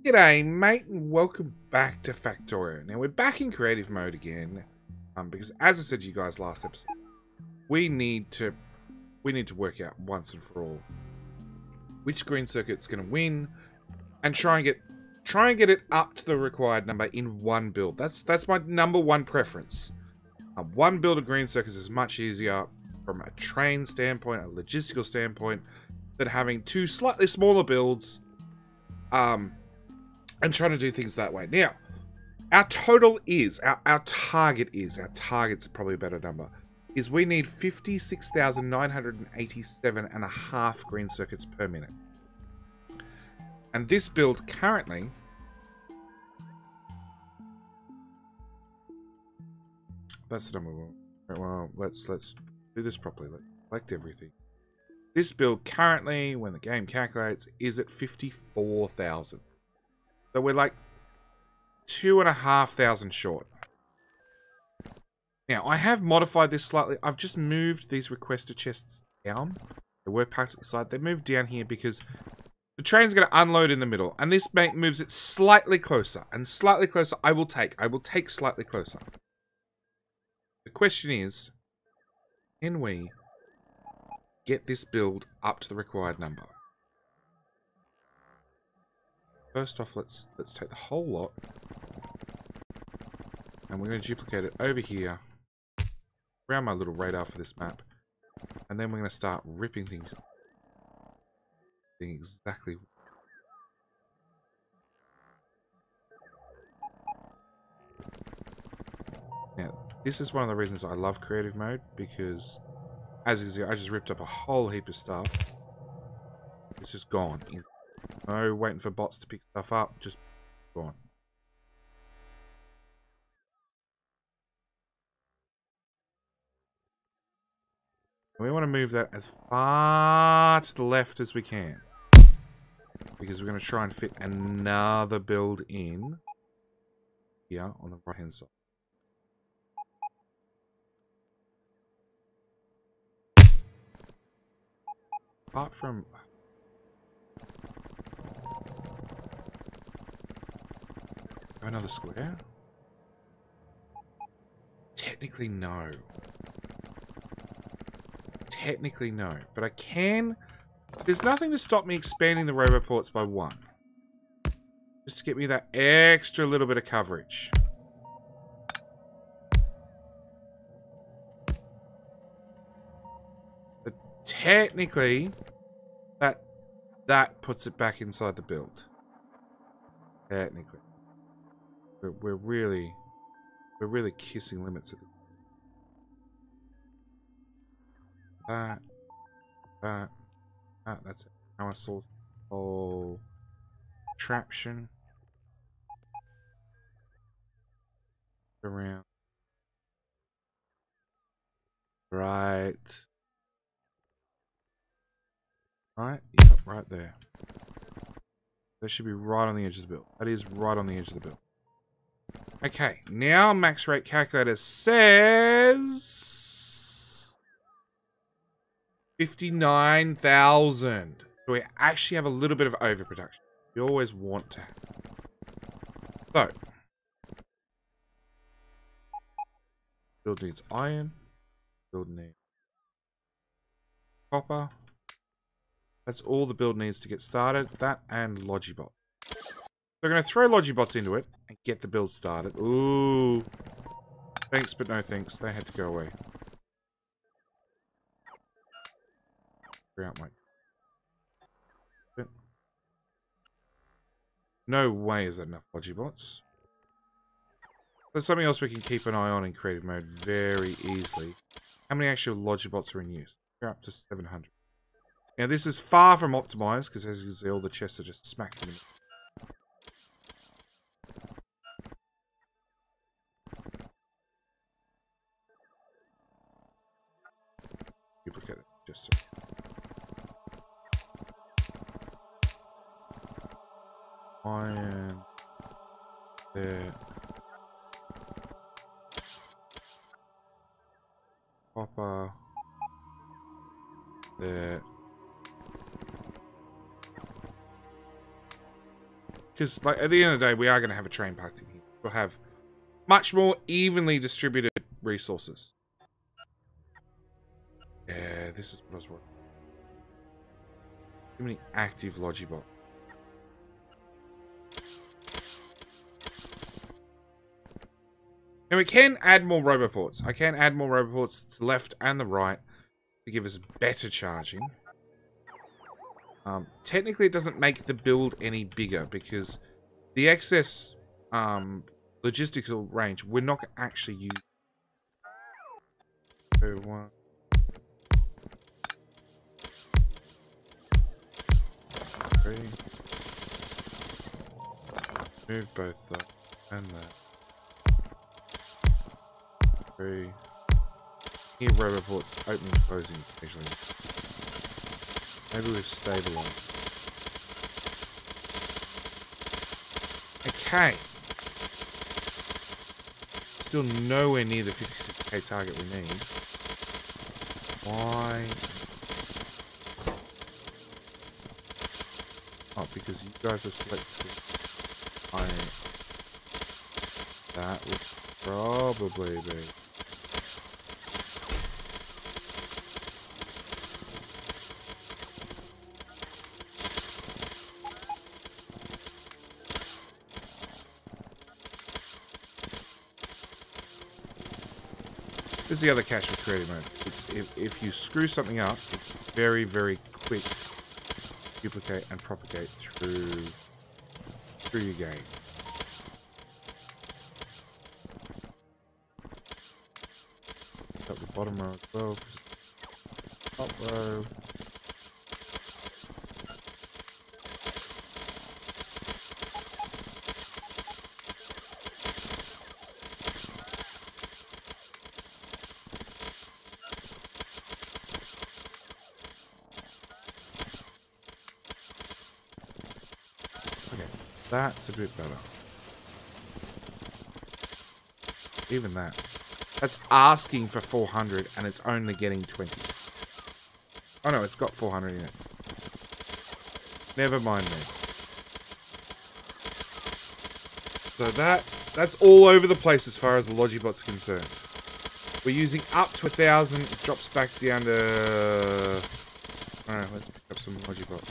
G'day, mate, and welcome back to Factorio. Now, we're back in creative mode again, because as I said to you guys last episode, we need to work out once and for all which green circuit's going to win, and try and get it up to the required number in one build. That's my number one preference. One build of green circuits is much easier from a train standpoint, a logistical standpoint, than having two slightly smaller builds. And trying to do things that way. Now, our total is, our target's probably a better number, is we need 56,987.5 green circuits per minute. And this build currently, that's the number one. Well, let's do this properly. Let's select everything. This build currently, when the game calculates, is at 54,000. So we're like 2,500 short. Now, I have modified this slightly. I've just moved these requester chests down. They were packed at the side. They moved down here because the train's going to unload in the middle. And this moves it slightly closer. And slightly closer I will take. I will take slightly closer. The question is, can we get this build up to the required number? First off, let's take the whole lot, and we're going to duplicate it over here around my little radar for this map, and then we're going to start ripping things exactly. Now, this is one of the reasons I love creative mode, because as you can see, I just ripped up a whole heap of stuff. It's just gone. No waiting for bots to pick stuff up, just gone. We want to move that as far to the left as we can, because we're going to try and fit another build in here on the right hand side. Apart from another square? Technically, no. Technically, no. But I can. There's nothing to stop me expanding the roboports by one. Just to get me that extra little bit of coverage. But technically, that puts it back inside the build. Technically. We're really kissing limits at that's it. Now I saw whole traction around right, yep, right there. That should be right on the edge of the build. That is right on the edge of the build. Okay, now max rate calculator says 59,000. So we actually have a little bit of overproduction. We always want to have. So, build needs iron. Build needs copper. That's all the build needs to get started. That and Logibot. We're going to throw Logibots into it and get the build started. Ooh. Thanks, but no thanks. They had to go away. Out, mate. No way is that enough Logibots. There's something else we can keep an eye on in creative mode very easily. How many actual Logibots are in use? We're up to 700. Now, this is far from optimized, because as you can see, all the chests are just smacked in the middle. Duplicate it, just so. Iron. There. Copper. There. Because like at the end of the day, we are going to have a train parked in here. We'll have much more evenly distributed resources. Yeah, this is what I was working. Too many active Logibot. Now we can add more roboports. I can add more roboports to the left and the right to give us better charging. Technically, it doesn't make the build any bigger because the excess logistical range we're not actually using. So, move both that and that. 3. Here, roboports opening and closing occasionally. Maybe we've stabilized. Okay. Still nowhere near the 56k target we need. Why? Oh, because you guys are selected. That would probably be. This is the other catch with creative mode. It's, if you screw something up, it's very, very quick to duplicate and propagate through your game. Got the bottom row as well. Top row. That's a bit better. Even that. That's asking for 400 and it's only getting 20. Oh no, it's got 400 in it. Never mind me. So that's all over the place as far as the Logibot's concerned. We're using up to 1,000. It drops back down to... Alright, let's pick up some Logibot.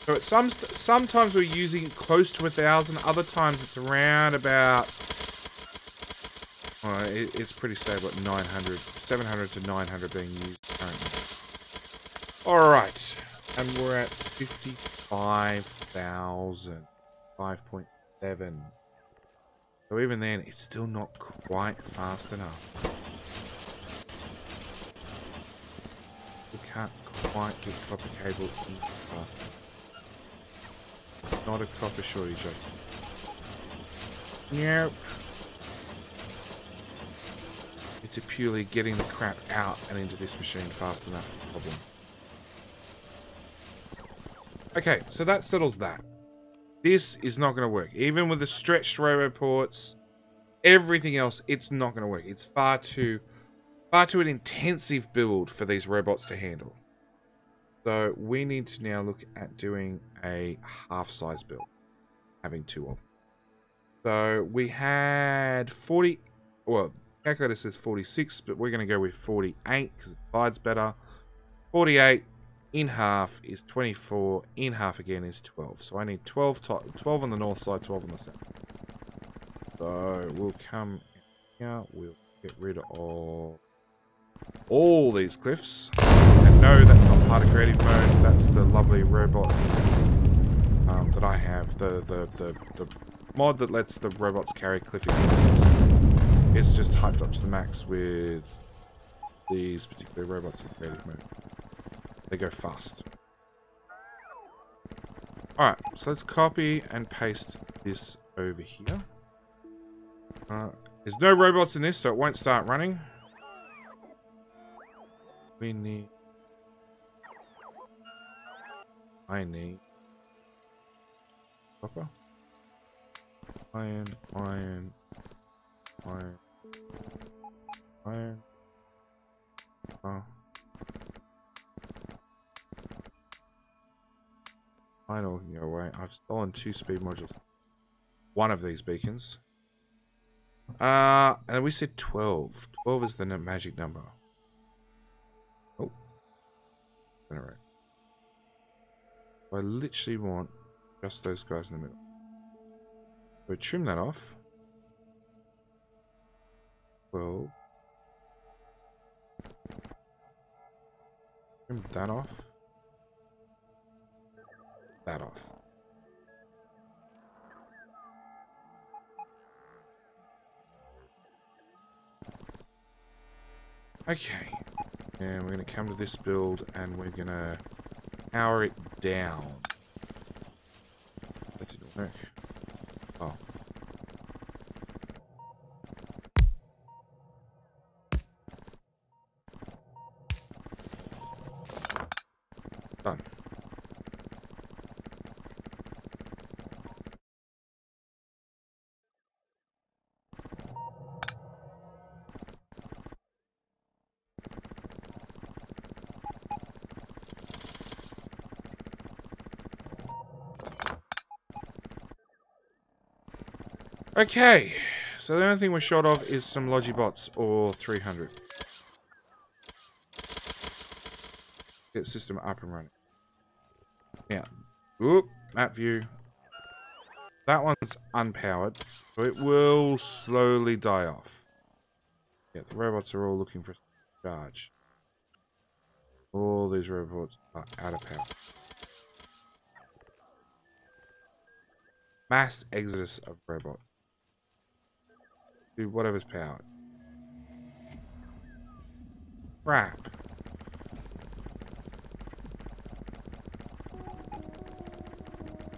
So sometimes we're using close to 1,000. Other times it's around about. Oh, it's pretty stable at 900, 700 to 900 being used currently. All right, and we're at 55,000, 5.7. So even then, it's still not quite fast enough. We can't quite get copper cable in fast enough. Not a copper shortage. Nope. It's a purely getting the crap out and into this machine fast enough problem. Okay, so that settles that. This is not going to work. Even with the stretched roboports, everything else, it's not going to work. It's far too an intensive build for these robots to handle. So we need to now look at doing a half-size build, having 2 of them. So we had 40, well, calculator says 46, but we're going to go with 48 because it divides better. 48 in half is 24, in half again is 12. So I need 12 on the north side, 12 on the south. So we'll come here, we'll get rid of all these cliffs. And no, that's not part of creative mode. That's the lovely robots that I have. The mod that lets the robots carry cliff explosives. It's just hyped up to the max with these particular robots in creative mode. They go fast. Alright, so let's copy and paste this over here. There's no robots in this, so it won't start running. We need... I need... Copper? Iron, iron, iron, iron. Oh. Iron all can go away. I've stolen 2 speed modules. One of these beacons. And we said 12. 12 is the magic number. Oh. Alright. I literally want just those guys in the middle. So trim that off. 12. Trim that off. That off. Okay. And we're going to come to this build and we're going to power it down. That didn't work. Oh. Done. Okay, so the only thing we're short of is some Logibots or 300. Get the system up and running. Now, whoop, map view. That one's unpowered, so it will slowly die off. Yeah, the robots are all looking for charge. All these robots are out of power. Mass exodus of robots. Do whatever's powered. Crap.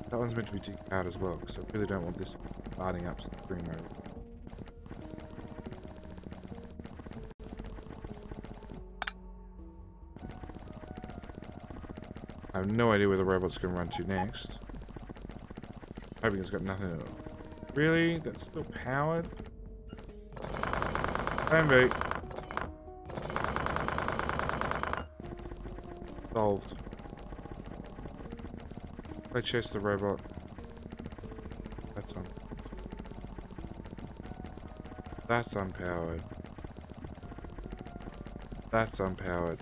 That one's meant to be depowered as well, because I really don't want this starting up screen mode. I have no idea where the robot's going to run to next. Hoping it's got nothing at all. Really? That's still powered? Plan solved. Let's chase the robot. That's on. That's unpowered. That's unpowered.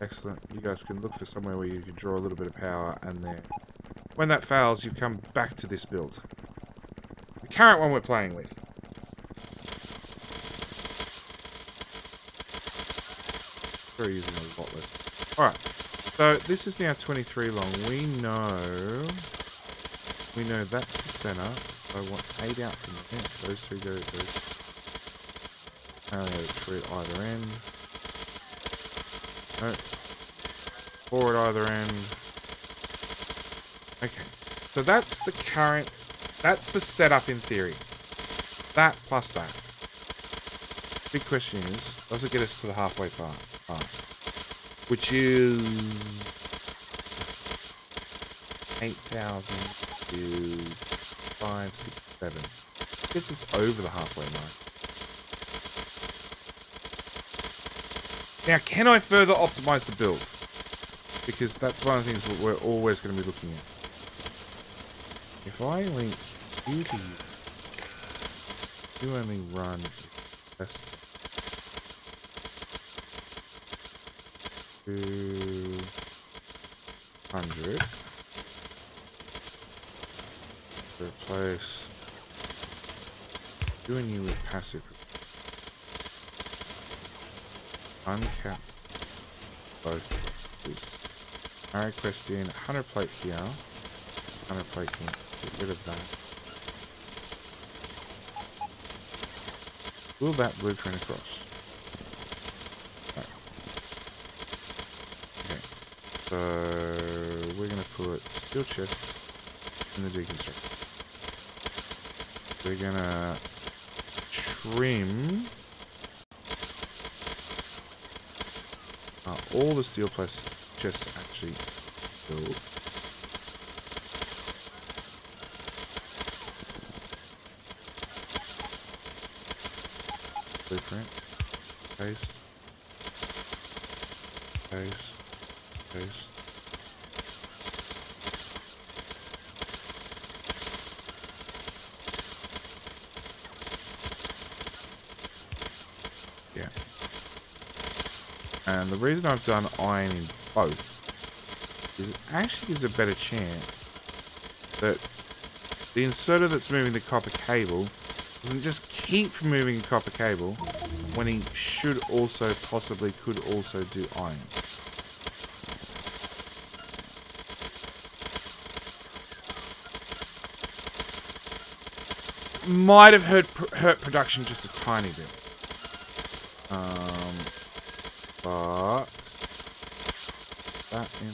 Excellent. You guys can look for somewhere where you can draw a little bit of power, and then when that fails, you come back to this build. The current one we're playing with. We're using a lot less. Alright. So this is now 23 long. We know that's the center. So I want 8 out from there. Those 2 go those. 3 at either end. No. 4 at either end. Okay. So that's the current. That's the setup in theory. That plus that. Big question is, does it get us to the halfway part? Which is 8,000 to 5, 6, 7. Gets us over the halfway mark. Now, can I further optimize the build? Because that's one of the things that we're always going to be looking at. If I link you to you only run best 200 replace doing you with passive uncap both is arrow quest in 100 plate here, 100 plate here, get rid of that. Will that blueprint across? So we're going to put steel chest in the deconstructor. We're going to trim All the steel plus chests actually built. Blueprint. Paste. Paste. Paste. Yeah. And the reason I've done iron in both is it actually gives a better chance that the inserter that's moving the copper cable doesn't just keep moving the copper cable when he should also possibly could also do iron. Might have hurt production just a tiny bit. But that in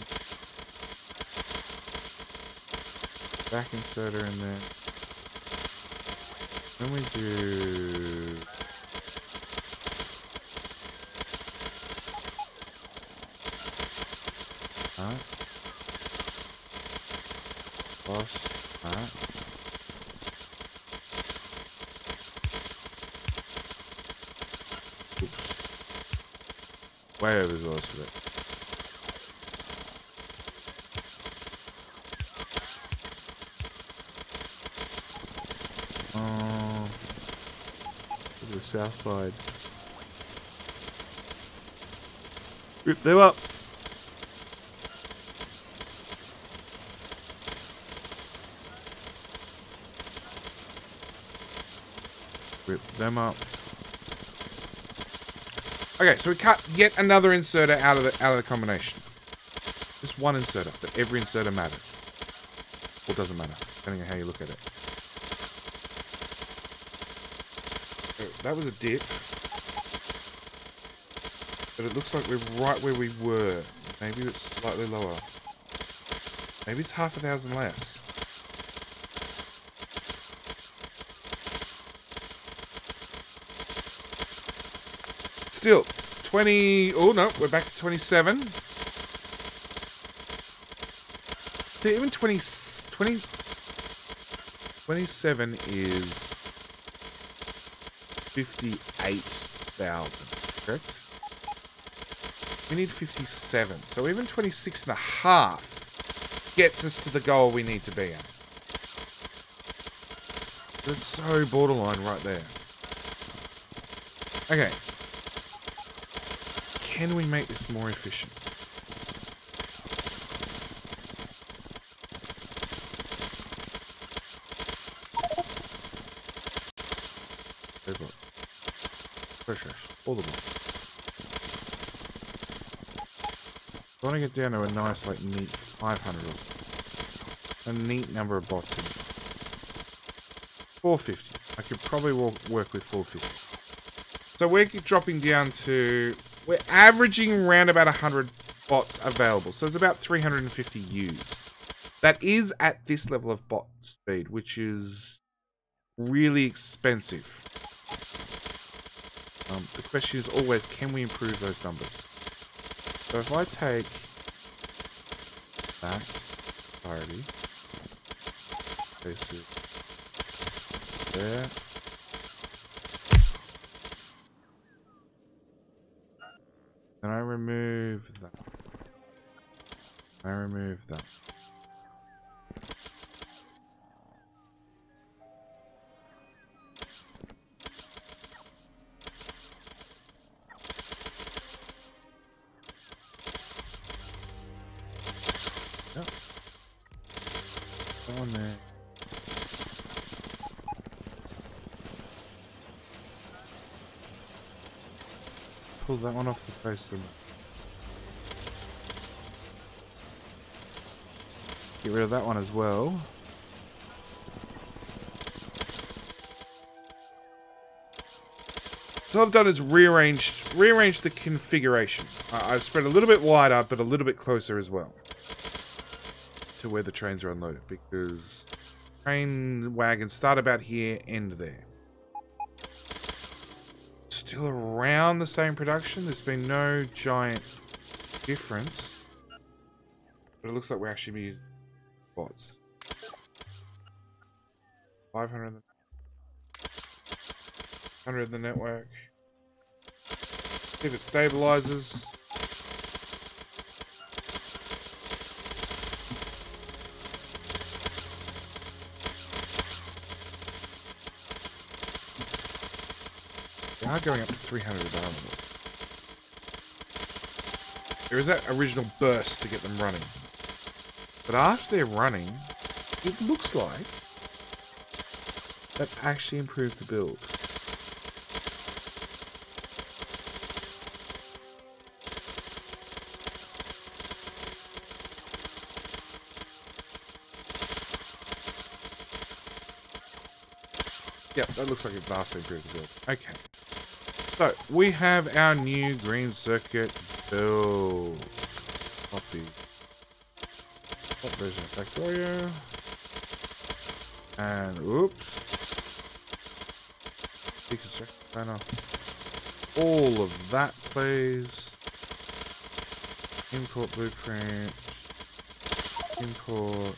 back inserter in there. Then we do that. Plus that. Way overzealous with it. To the south side. Rip them up. Rip them up. Okay, so we cut yet another inserter out of the combination. Just one inserter, but every inserter matters. Or doesn't matter, depending on how you look at it. So that was a dip. But it looks like we're right where we were. Maybe it's slightly lower. Maybe it's 1,000 less. Still, 20... Oh, no, we're back to 27. So even 27 is 58,000, correct? We need 57. So even 26 and a half gets us to the goal we need to be at. That's so borderline right there. Okay. Can we make this more efficient? Fresh, all the blocks. I want to get down to a nice, like, neat 500 or a neat number of bots in. 450. I could probably work with 450. So we're dropping down to... We're averaging around about 100 bots available. So it's about 350 used. That is at this level of bot speed, which is really expensive. The question is always, can we improve those numbers? So if I take that priority, place it there. Then I remove that. I remove that. Yep. Go on there. Pull that one off the face of the map. Get rid of that one as well. So what I've done is rearranged the configuration. I've spread a little bit wider, but a little bit closer as well to where the trains are unloaded, because train wagons start about here, end there. Still around the same production. There's been no giant difference. But it looks like we're actually using bots. 500 100 in the network. See if it stabilizes. They are going up to 300 at the moment. There is that original burst to get them running. But after they're running, it looks like that actually improved the build. Yep, that looks like it vastly improved the build. Okay. So, we have our new green circuit build. Copy. What version of Factorio? And, oops. Deconstruct banner. All of that, please. Import blueprint. Import.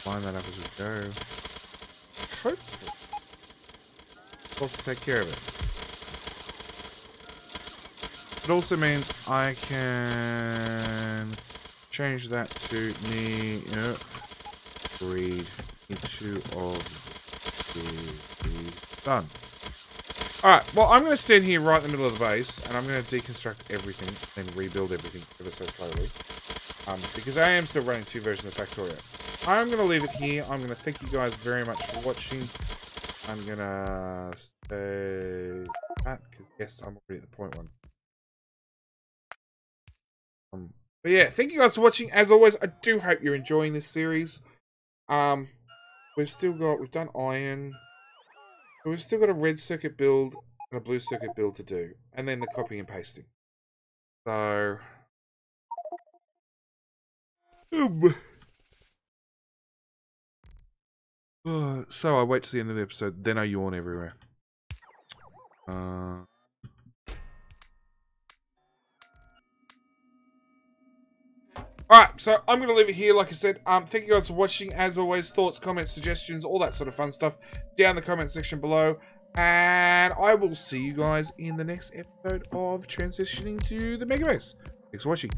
Line that up as we go. Hopefully. Supposed to take care of it. It also means I can change that to me read into of the done. Alright, well I'm going to stand here right in the middle of the base and I'm going to deconstruct everything and rebuild everything ever so slowly. Because I am still running 2 versions of Factorio. I'm going to leave it here. I'm going to thank you guys very much for watching. I'm going to say that because yes, I'm already at the point 1. But yeah, thank you guys for watching. As always, I do hope you're enjoying this series. We've done iron. But we've still got a red circuit build and a blue circuit build to do. And then the copying and pasting. So... so I wait till the end of the episode, then I yawn everywhere. Alright, so I'm going to leave it here, like I said. Thank you guys for watching. As always, thoughts, comments, suggestions, all that sort of fun stuff down in the comment section below. And I will see you guys in the next episode of transitioning to the Megabase. Thanks for watching.